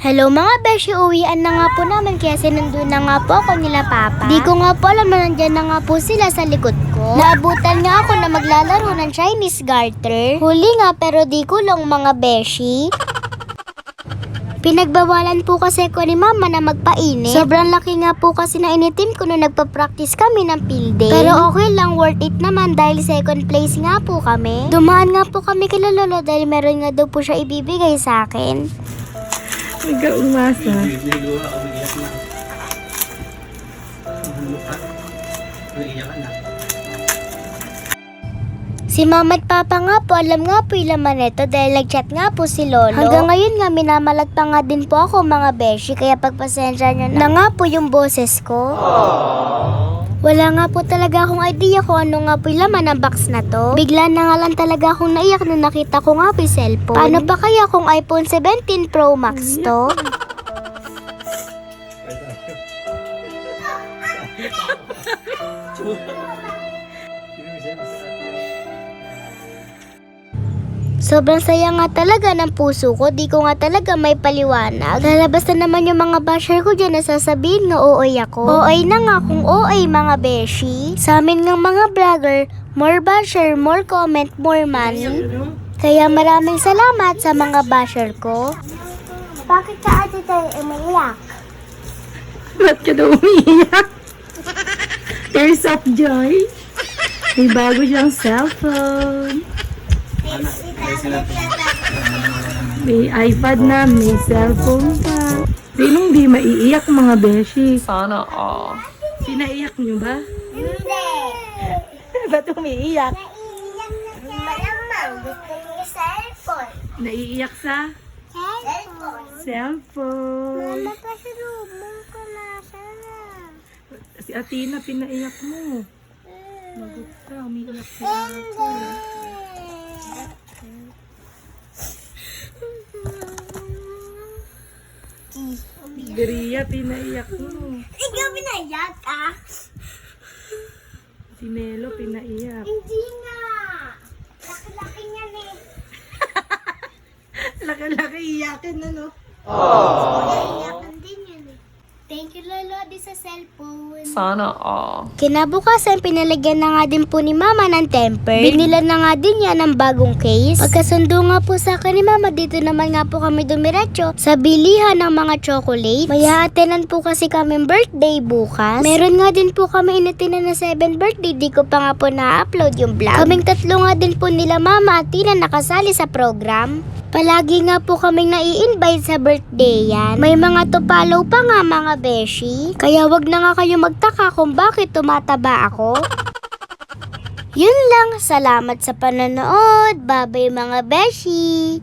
Hello mga beshi, uwian na nga po namin kaya sinundo na nga po ako nila Papa. Di ko nga po alam na nandyan na nga po sila sa likod ko. Naabutan nga ako na maglalaro ng Chinese garter. Huli nga pero di ko lang mga beshi. Pinagbawalan po kasi ko ni Mama na magpainit. Sobrang laki nga po kasi na initim ko nung nagpa-practice kami ng field day. Pero okay lang, worth it naman dahil second place nga po kami. Dumaan nga po kami kila Lolo dahil meron nga daw po siya ibibigay sa akin. Nag-umasa. Si Mama at Papa nga po, alam nga po yung laman nito dahil nag-chat nga po si Lolo. Hanggang ngayon nga, minamalat pa nga din po ako mga beshi, kaya pagpasensya nyo na nga po yung boses ko. Wala nga po talaga akong idea kung ano nga po yung laman ng box na to. Bigla na nga lang talaga akong naiyak nung nakita ko nga po yung cellphone. Paano pa kaya kung iPhone 17 Pro Max to? Sobrang saya nga talaga ng puso ko, di ko nga talaga may paliwanag. Lalabas na naman yung mga basher ko dyan na sasabihin nga OA ako. OA na nga kung OA mga beshi. Sa amin ng mga vlogger, more basher, more comment, more money. Kaya maraming salamat sa mga basher ko. Bakit ka ate tayo umiyak? Ba't ka daw umiiyak? Tears of joy. May bago siyang cellphone. May iPad na, may cellphone pa. Sinong di maiiyak mga beshi? Sana all. Sinaiyak niyo ba? Hindi. Ba't umiiyak? Naiiyak na malamang. Gusto niya cellphone. Naiiyak sa Cellphone. cellphone. Mama, pasalubong ko na sana. Si Athena, pinaiyak mo. Magot ka, umiiyak si ate. Gria, pinaiyak mo. Ikaw pinayak ah? Si Melo, pinaiyak. Hindi nga. Laki-laki niya eh. Laki-laki iyakin na, no? Iyakan din yun eh. Thank you Lolo di sa cellphone. Sana all. Kinabukasan, pinalagyan na nga din po ni Mama ng temper. Binila na nga din niya ng bagong case. Pagkasundo nga po sa akin ni Mama, dito naman nga po kami dumiretso sa bilihan ng mga chocolate. May haatenan po kasi kaming birthday bukas. Meron nga din po kami inatinan na 7 birthday. Di ko pa nga po na-upload yung vlog. Kaming tatlo nga din po nila Mama at Tina nakasali sa program. Palagi nga po kaming nai-invite sa birthday yan. May mga tupalaw pa nga mga beshi. Kaya wag na nga kayo magtaka kung bakit tumataba ako. Yun lang. Salamat sa panonood. Bye-bye mga beshi.